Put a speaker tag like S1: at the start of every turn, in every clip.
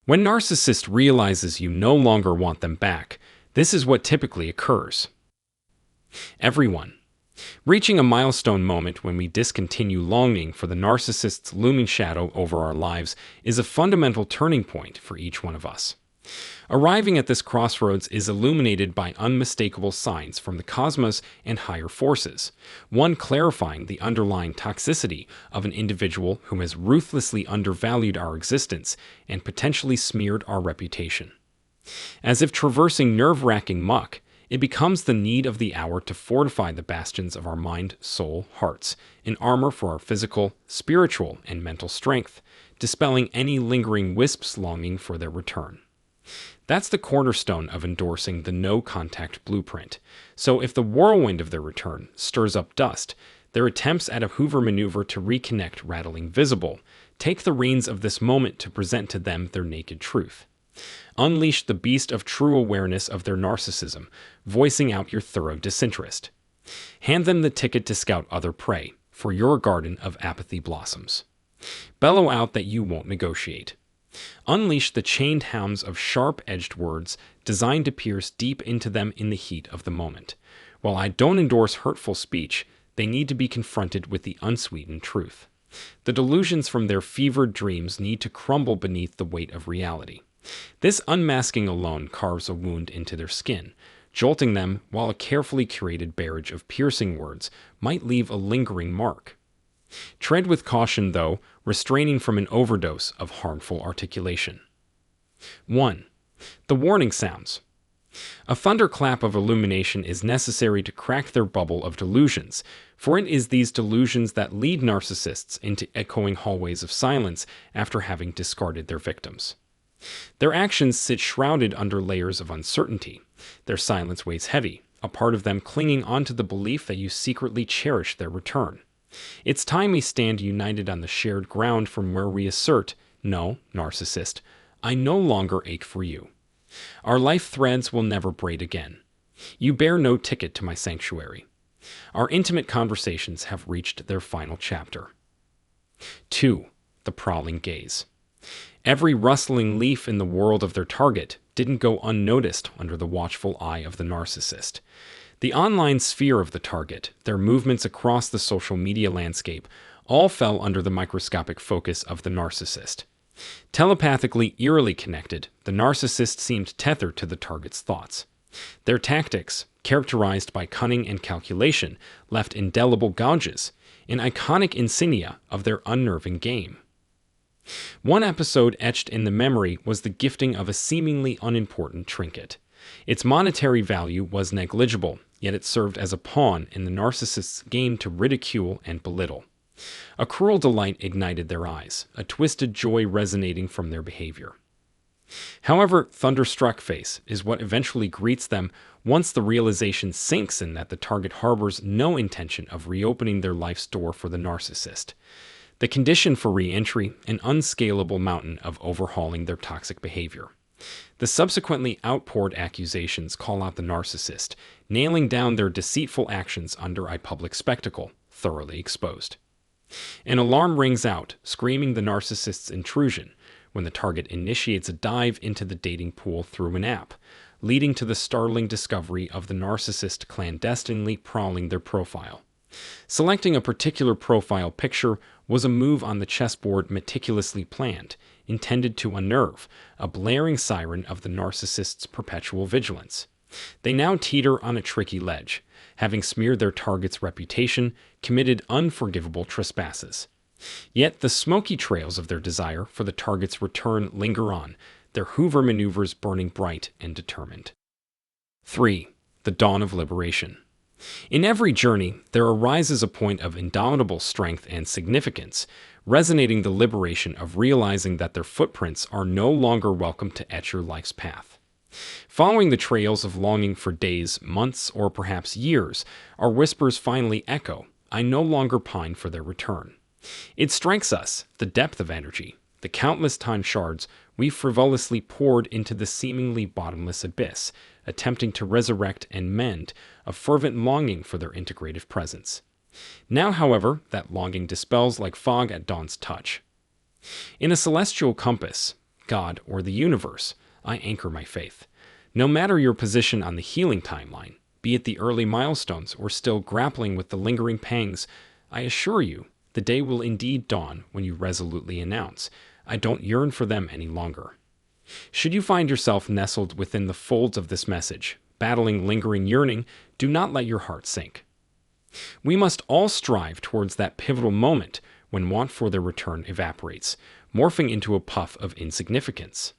S1: When narcissist realizes you no longer want them back, this is what typically occurs. Everyone. Reaching a milestone moment when we discontinue longing for the narcissist's looming shadow over our lives is a fundamental turning point for each one of us. Arriving at this crossroads is illuminated by unmistakable signs from the cosmos and higher forces, one clarifying the underlying toxicity of an individual who has ruthlessly undervalued our existence and potentially smeared our reputation. As if traversing nerve-wracking muck, it becomes the need of the hour to fortify the bastions of our mind, soul, hearts, in armor for our physical, spiritual, and mental strength, dispelling any lingering wisps longing for their return. That's the cornerstone of endorsing the no-contact blueprint. So if the whirlwind of their return stirs up dust, their attempts at a Hoover maneuver to reconnect rattling visible, take the reins of this moment to present to them their naked truth. Unleash the beast of true awareness of their narcissism, voicing out your thorough disinterest. Hand them the ticket to scout other prey, for your garden of apathy blossoms. Bellow out that you won't negotiate. Unleash the chained hounds of sharp-edged words designed to pierce deep into them in the heat of the moment. While I don't endorse hurtful speech, they need to be confronted with the unsweetened truth. The delusions from their fevered dreams need to crumble beneath the weight of reality. This unmasking alone carves a wound into their skin, jolting them while a carefully curated barrage of piercing words might leave a lingering mark. Tread with caution, though, restraining from an overdose of harmful articulation. 1. The warning sounds. A thunderclap of illumination is necessary to crack their bubble of delusions, for it is these delusions that lead narcissists into echoing hallways of silence after having discarded their victims. Their actions sit shrouded under layers of uncertainty. Their silence weighs heavy, a part of them clinging onto the belief that you secretly cherish their return. It's time we stand united on the shared ground from where we assert, no, narcissist, I no longer ache for you. Our life threads will never braid again. You bear no ticket to my sanctuary. Our intimate conversations have reached their final chapter. 2. The prowling gaze. Every rustling leaf in the world of their target didn't go unnoticed under the watchful eye of the narcissist. The online sphere of the target, their movements across the social media landscape, all fell under the microscopic focus of the narcissist. Telepathically, eerily connected, the narcissist seemed tethered to the target's thoughts. Their tactics, characterized by cunning and calculation, left indelible gouges, an iconic insignia of their unnerving game. One episode etched in the memory was the gifting of a seemingly unimportant trinket. Its monetary value was negligible, yet it served as a pawn in the narcissist's game to ridicule and belittle. A cruel delight ignited their eyes, a twisted joy resonating from their behavior. However, thunderstruck face is what eventually greets them once the realization sinks in that the target harbors no intention of reopening their life's door for the narcissist. The condition for re-entry, an unscalable mountain of overhauling their toxic behavior. The subsequently outpoured accusations call out the narcissist, nailing down their deceitful actions under a public spectacle, thoroughly exposed. An alarm rings out, screaming the narcissist's intrusion, when the target initiates a dive into the dating pool through an app, leading to the startling discovery of the narcissist clandestinely prowling their profile. Selecting a particular profile picture was a move on the chessboard meticulously planned, intended to unnerve, a blaring siren of the narcissist's perpetual vigilance. They now teeter on a tricky ledge, having smeared their target's reputation, committed unforgivable trespasses. Yet the smoky trails of their desire for the target's return linger on, their Hoover maneuvers burning bright and determined. 3. The dawn of liberation. In every journey, there arises a point of indomitable strength and significance, resonating the liberation of realizing that their footprints are no longer welcome to etch your life's path. Following the trails of longing for days, months, or perhaps years, our whispers finally echo, I no longer pine for their return. It strikes us, the depth of energy, the countless time shards we frivolously poured into the seemingly bottomless abyss, attempting to resurrect and mend a fervent longing for their integrative presence. Now, however, that longing dispels like fog at dawn's touch. In a celestial compass, God, or the universe, I anchor my faith. No matter your position on the healing timeline, be it the early milestones or still grappling with the lingering pangs, I assure you, the day will indeed dawn when you resolutely announce, I don't yearn for them any longer. Should you find yourself nestled within the folds of this message, battling lingering yearning, do not let your heart sink. We must all strive towards that pivotal moment when want for their return evaporates, morphing into a puff of insignificance.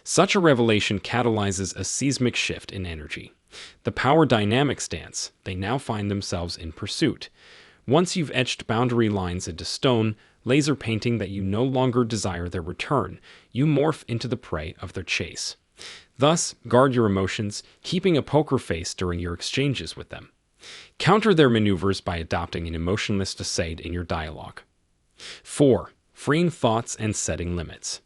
S1: Such a revelation catalyzes a seismic shift in energy. The power dynamics dance they now find themselves in pursuit. Once you've etched boundary lines into stone, laser painting that you no longer desire their return, you morph into the prey of their chase. Thus, guard your emotions, keeping a poker face during your exchanges with them. Counter their maneuvers by adopting an emotionless aside in your dialogue. 4. Freeing thoughts and setting limits.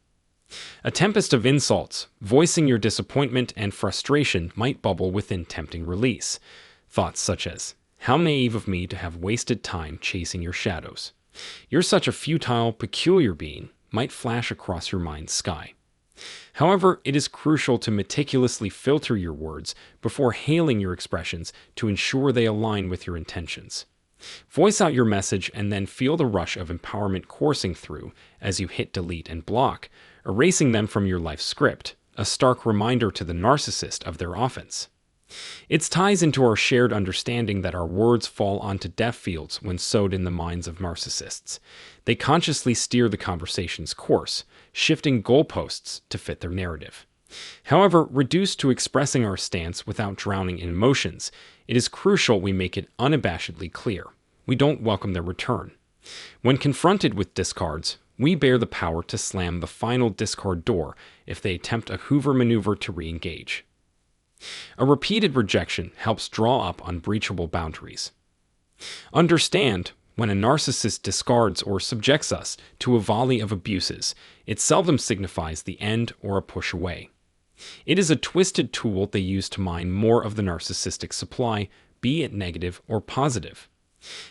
S1: A tempest of insults, voicing your disappointment and frustration, might bubble within tempting release. Thoughts such as, how naive of me to have wasted time chasing your shadows. You're such a futile, peculiar being, might flash across your mind's sky. However, it is crucial to meticulously filter your words before hailing your expressions to ensure they align with your intentions. Voice out your message and then feel the rush of empowerment coursing through as you hit delete and block, erasing them from your life script, a stark reminder to the narcissist of their offense. It ties into our shared understanding that our words fall onto deaf fields when sowed in the minds of narcissists. They consciously steer the conversation's course, shifting goalposts to fit their narrative. However, reduced to expressing our stance without drowning in emotions, it is crucial we make it unabashedly clear. We don't welcome their return. When confronted with discards, we bear the power to slam the final discard door if they attempt a Hoover maneuver to re-engage. A repeated rejection helps draw up unbreachable boundaries. Understand, when a narcissist discards or subjects us to a volley of abuses, it seldom signifies the end or a push away. It is a twisted tool they use to mine more of the narcissistic supply, be it negative or positive.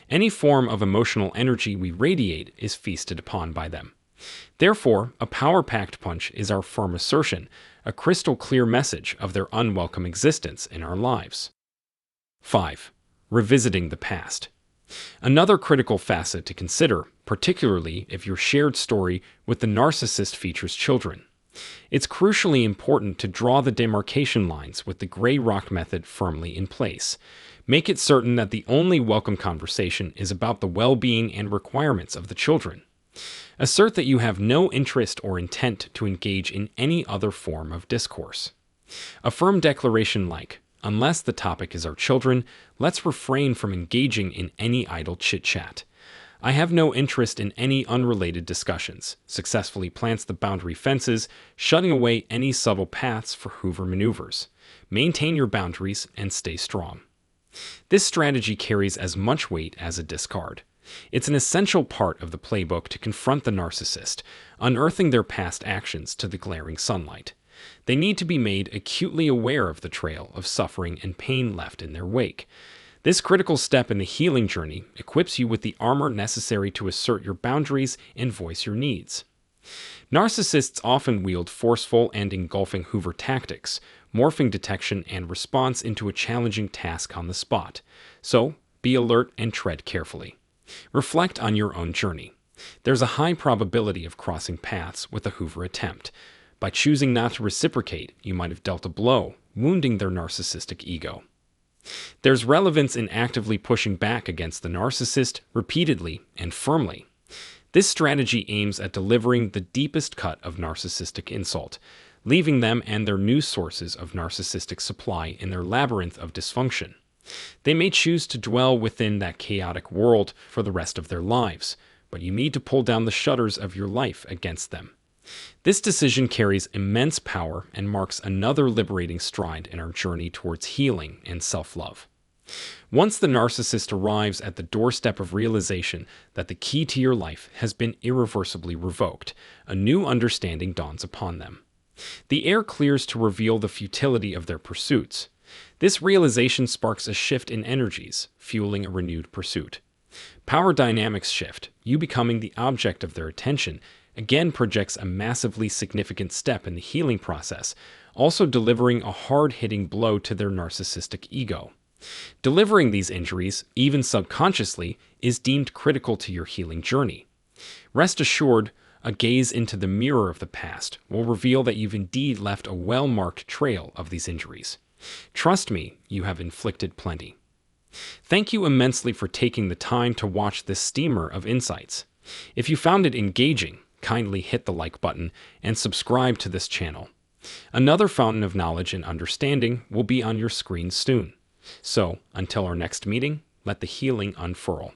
S1: Any form of emotional energy we radiate is feasted upon by them. Therefore, a power-packed punch is our firm assertion, a crystal-clear message of their unwelcome existence in our lives. 5. Revisiting the past. Another critical facet to consider, particularly if your shared story with the narcissist features children. It's crucially important to draw the demarcation lines with the gray rock method firmly in place. Make it certain that the only welcome conversation is about the well-being and requirements of the children. Assert that you have no interest or intent to engage in any other form of discourse. A firm declaration like, unless the topic is our children, let's refrain from engaging in any idle chit-chat. I have no interest in any unrelated discussions, successfully plants the boundary fences, shutting away any subtle paths for Hoover maneuvers. Maintain your boundaries and stay strong. This strategy carries as much weight as a discard. It's an essential part of the playbook to confront the narcissist, unearthing their past actions to the glaring sunlight. They need to be made acutely aware of the trail of suffering and pain left in their wake. This critical step in the healing journey equips you with the armor necessary to assert your boundaries and voice your needs. Narcissists often wield forceful and engulfing Hoover tactics, morphing detection and response into a challenging task on the spot. So, be alert and tread carefully. Reflect on your own journey. There's a high probability of crossing paths with a Hoover attempt. By choosing not to reciprocate, you might have dealt a blow, wounding their narcissistic ego. There's relevance in actively pushing back against the narcissist repeatedly and firmly. This strategy aims at delivering the deepest cut of narcissistic insult, leaving them and their new sources of narcissistic supply in their labyrinth of dysfunction. They may choose to dwell within that chaotic world for the rest of their lives, but you need to pull down the shutters of your life against them. This decision carries immense power and marks another liberating stride in our journey towards healing and self-love. Once the narcissist arrives at the doorstep of realization that the key to your life has been irreversibly revoked, a new understanding dawns upon them. The air clears to reveal the futility of their pursuits. This realization sparks a shift in energies, fueling a renewed pursuit. Power dynamics shift, you becoming the object of their attention, again projects a massively significant step in the healing process, also delivering a hard-hitting blow to their narcissistic ego. Delivering these injuries, even subconsciously, is deemed critical to your healing journey. Rest assured, a gaze into the mirror of the past will reveal that you've indeed left a well-marked trail of these injuries. Trust me, you have inflicted plenty. Thank you immensely for taking the time to watch this steamer of insights. If you found it engaging, kindly hit the like button and subscribe to this channel. Another fountain of knowledge and understanding will be on your screen soon. So, until our next meeting, let the healing unfurl.